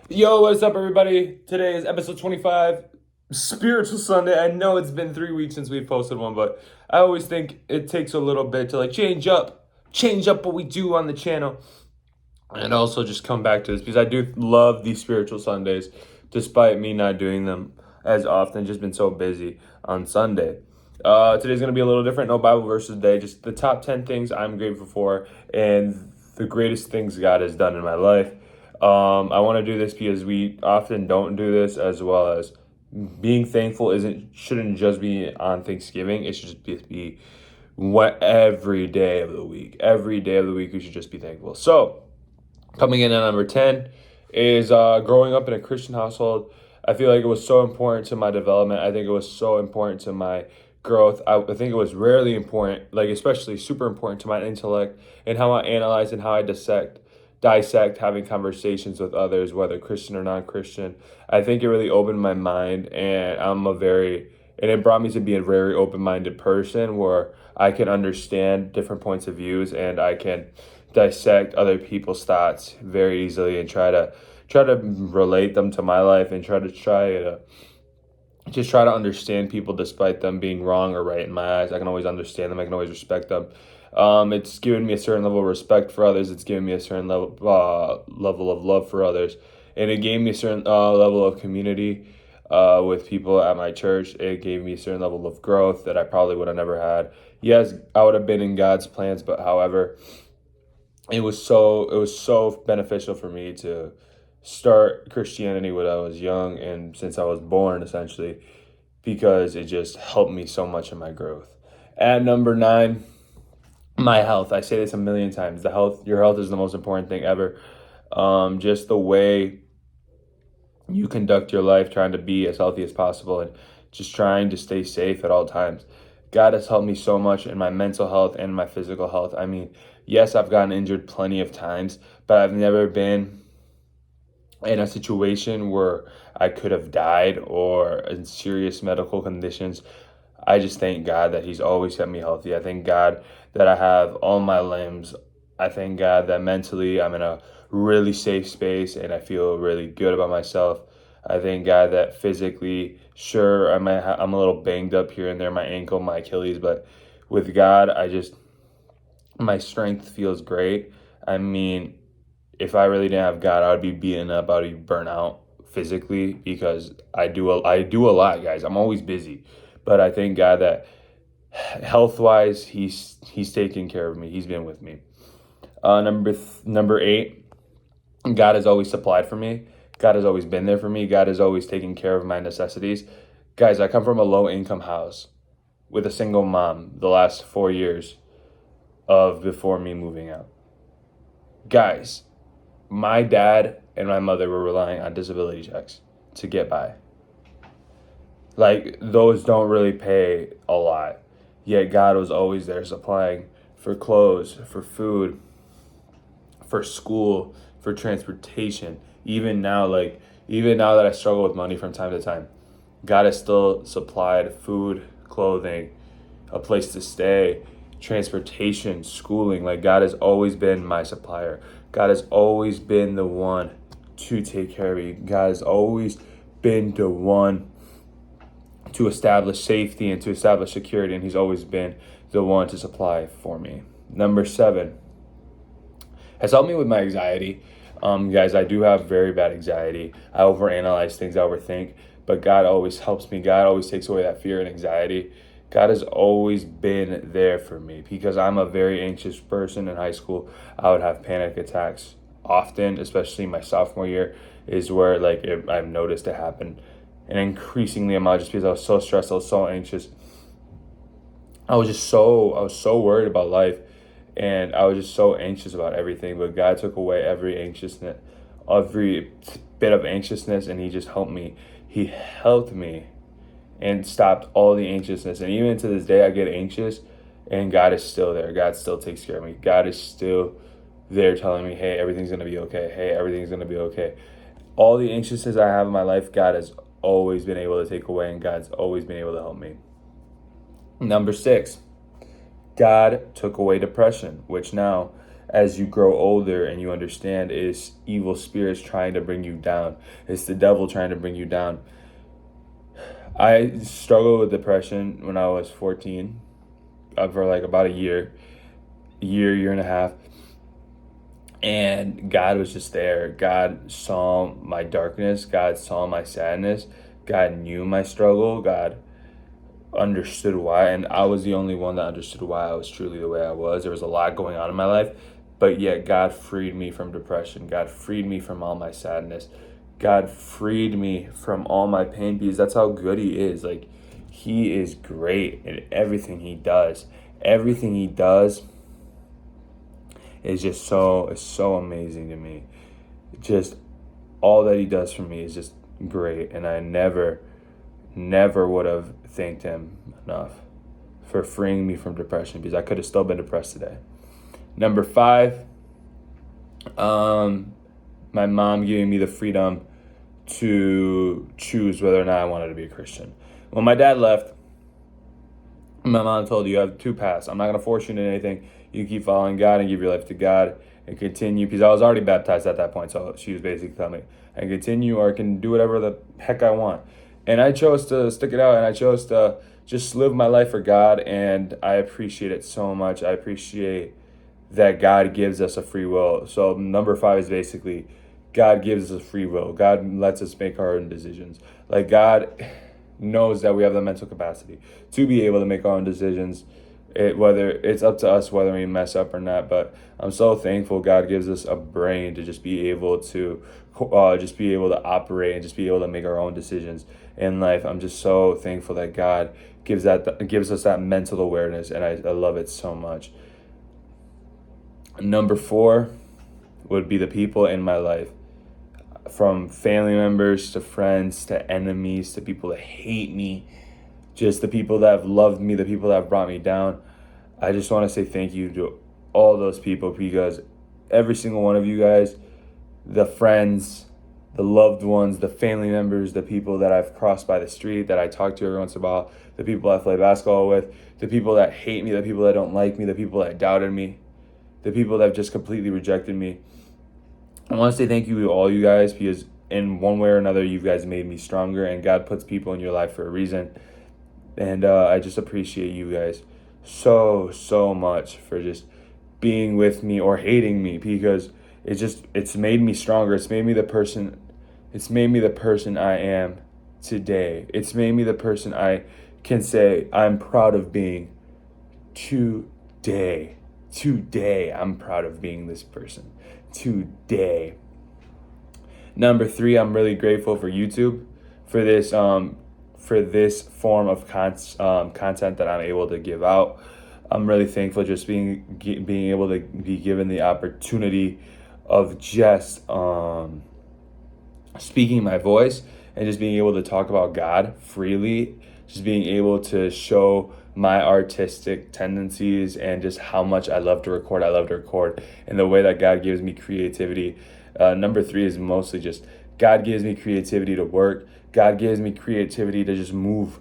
Yo, what's up, everybody? Today is episode 25, Spiritual Sunday. I know it's been 3 weeks since we've posted one, but I always think it takes a little bit to change up what we do on the channel, and also just come back to this because I do love these Spiritual Sundays, despite me not doing them as often. Just been so busy on Sunday. Today's gonna be a little different. No Bible verses today. Just the top 10 things I'm grateful for and the greatest things God has done in my life. I want to do this because we often don't do this, as well as being thankful shouldn't just be on Thanksgiving. It should just be what every day of the week. Every day of the week we should just be thankful. So coming in at number 10 is growing up in a Christian household. I feel like it was so important to my development. I think it was so important to my growth. I think it was rarely important, like especially super important to my intellect and how I analyze and how I dissect having conversations with others, whether Christian or non-Christian. I think it really opened my mind, and it brought me to be a very open-minded person where I can understand different points of views and I can dissect other people's thoughts very easily and try to relate them to my life and try to understand people despite them being wrong or right in my eyes. I can always understand them. I can always respect them. It's given me a certain level of respect for others. It's given me a certain level of love for others, and it gave me a certain level of community with people at my church. It gave me a certain level of growth that I probably would have never had. Yes, I would have been in God's plans, but however, it was so beneficial for me to start Christianity when I was young and since I was born, essentially, because it just helped me so much in my growth. At number 9, my health. I say this a million times. Your health is the most important thing ever. Just the way you conduct your life, trying to be as healthy as possible and just trying to stay safe at all times. God has helped me so much in my mental health and my physical health. I mean, yes, I've gotten injured plenty of times, but I've never been in a situation where I could have died or in serious medical conditions. I just thank God that He's always kept me healthy. I thank God that I have all my limbs. I thank God that mentally I'm in a really safe space and I feel really good about myself. I thank God that physically, sure, I'm a little banged up here and there, my ankle, my Achilles, but with God, my strength feels great. I mean, if I really didn't have God, I would be beaten up. I would be burnt out physically because I do a lot, guys. I'm always busy, but I thank God that health wise, He's taking care of me. He's been with me. Number 8, God has always supplied for me. God has always been there for me. God has always taken care of my necessities. Guys, I come from a low income house with a single mom the last 4 years of before me moving out. Guys, my dad and my mother were relying on disability checks to get by. Like, those don't really pay a lot. Yet God was always there supplying for clothes, for food, for school, for transportation. Even now that I struggle with money from time to time, God has still supplied food, clothing, a place to stay, transportation, schooling. Like, God has always been my supplier. God has always been the one to take care of me. God has always been the one to establish safety and to establish security, and He's always been the one to supply for me. Number 7 has helped me with my anxiety. Guys, I do have very bad anxiety. I overanalyze things, I overthink, but God always helps me. God always takes away that fear and anxiety. God has always been there for me because I'm a very anxious person. In high school, I would have panic attacks often, especially my sophomore year is where I've noticed it happen an increasingly amount just because I was so stressed, I was so anxious. I was so worried about life, and I was just so anxious about everything. But God took away every bit of anxiousness, and He just helped me. He helped me and stopped all the anxiousness. And even to this day, I get anxious, and God is still there. God still takes care of me. God is still there telling me, hey, everything's going to be okay. Hey, everything's going to be okay. All the anxiousness I have in my life, God has always been able to take away, and God's always been able to help me. Number 6, God took away depression, which now as you grow older and you understand is evil spirits trying to bring you down. It's the devil trying to bring you down. I struggled with depression when I was 14 for like about a year and a half. And God was just there. God saw my darkness. God saw my sadness. God knew my struggle. God understood why. And I was the only one that understood why I was truly the way I was. There was a lot going on in my life. But yet God freed me from depression. God freed me from all my sadness. God freed me from all my pain, because that's how good he is. Like, he is great in everything he does. Everything he does is just it's so amazing to me. Just all that he does for me is just great. And I never would have thanked him enough for freeing me from depression, because I could have still been depressed today. Number 5, my mom giving me the freedom to choose whether or not I wanted to be a Christian. When my dad left, my mom told you have 2 paths. I'm not going to force you into anything. You keep following God and give your life to God and continue, because I was already baptized at that point. So she was basically telling me, I can continue or I can do whatever the heck I want. And I chose to stick it out, and I chose to just live my life for God. And I appreciate it so much. I appreciate that God gives us a free will. So number 5 is basically God gives us a free will. God lets us make our own decisions. Like, God knows that we have the mental capacity to be able to make our own decisions. Whether it's up to us whether we mess up or not. But I'm so thankful God gives us a brain to just be able to operate and just be able to make our own decisions in life. I'm just so thankful that God gives us that mental awareness, and I love it so much. Number 4 would be the people in my life, from family members to friends to enemies to people that hate me, just the people that have loved me, the people that have brought me down. I just want to say thank you to all those people, because every single one of you guys, the friends, the loved ones, the family members, the people that I've crossed by the street, that I talk to every once in a while, the people I play basketball with, the people that hate me, the people that don't like me, the people that doubted me, the people that have just completely rejected me. I want to say thank you to all you guys, because in one way or another, you guys made me stronger, and God puts people in your life for a reason. And I just appreciate you guys so much for just being with me or hating me, because it's made me stronger. It's made me the person I am today. It's made me the person I can say I'm proud of being today. Today, I'm proud of being this person. Today. Number 3, I'm really grateful for YouTube for this form of content that I'm able to give out. I'm really thankful just being able to be given the opportunity of just speaking my voice and just being able to talk about God freely, just being able to show my artistic tendencies and just how much I love to record. I love to record, and the way that God gives me creativity. Number 3 is mostly just God gives me creativity to work. God gives me creativity to just move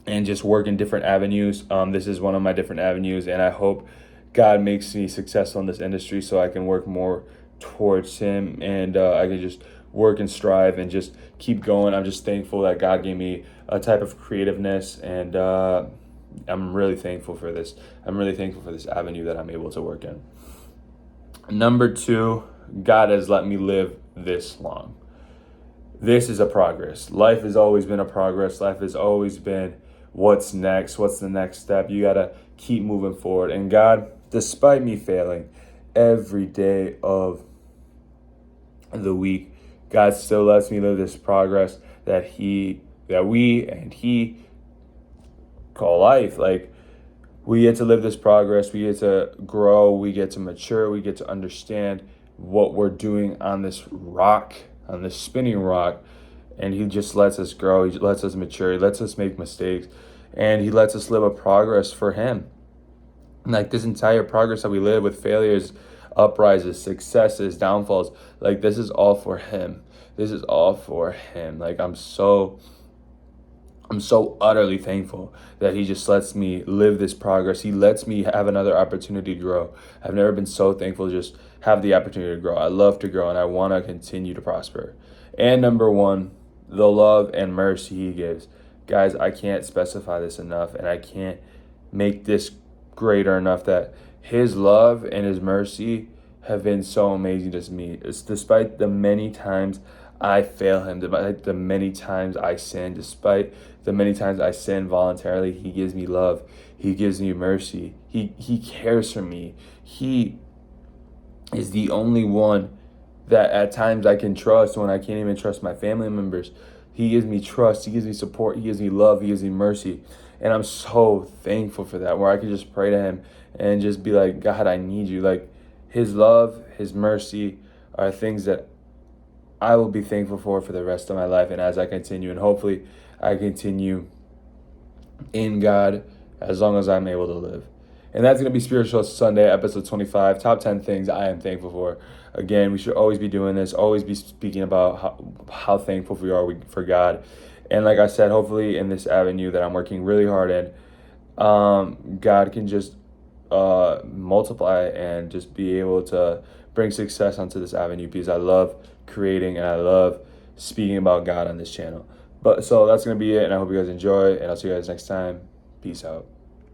and just work in different avenues. This is one of my different avenues, and I hope God makes me successful in this industry so I can work more towards Him, and I can just work and strive and just keep going. I'm just thankful that God gave me a type of creativeness, and I'm really thankful for this. I'm really thankful for this avenue that I'm able to work in. Number 2, God has let me live this long. This is a progress. Life has always been a progress. Life has always been what's next, what's the next step. You got to keep moving forward. And God, despite me failing every day of the week, God still lets me live this progress that we and He call life. Like, we get to live this progress. We get to grow. We get to mature. We get to understand what we're doing on this rock, on this spinning rock. And He just lets us grow. He lets us mature. He lets us make mistakes. And He lets us live a progress for Him. Like, this entire progress that we live with, failures, uprises, successes, downfalls, like, this is all for Him. This is all for Him. Like, I'm so I'm so utterly thankful that he just lets me live this progress. He lets me have another opportunity to grow. I've never been so thankful to just have the opportunity to grow. I love to grow and I want to continue to prosper. And number one, the love and mercy he gives. Guys, I can't specify this enough and I can't make this greater enough that his love and his mercy have been so amazing to me. It's despite the many times I fail him, despite the many times I sin, despite the many times I sin voluntarily, he gives me love. He gives me mercy. He cares for me. He is the only one that at times I can trust when I can't even trust my family members. He gives me trust. He gives me support. He gives me love. He gives me mercy. And I'm so thankful for that, where I can just pray to him and just be like, God, I need you. Like his love, his mercy are things that I will be thankful for the rest of my life. And as I continue, and hopefully I continue in God as long as I'm able to live. And that's going to be Spiritual Sunday, episode 25, top 10 things I am thankful for. Again, we should always be doing this, always be speaking about how thankful we are for God. And like I said, hopefully in this avenue that I'm working really hard in, God can just multiply and just be able to bring success onto this avenue, because I love creating and I love speaking about God on this channel. But so that's going to be it, and I hope you guys enjoy, and I'll see you guys next time. Peace out.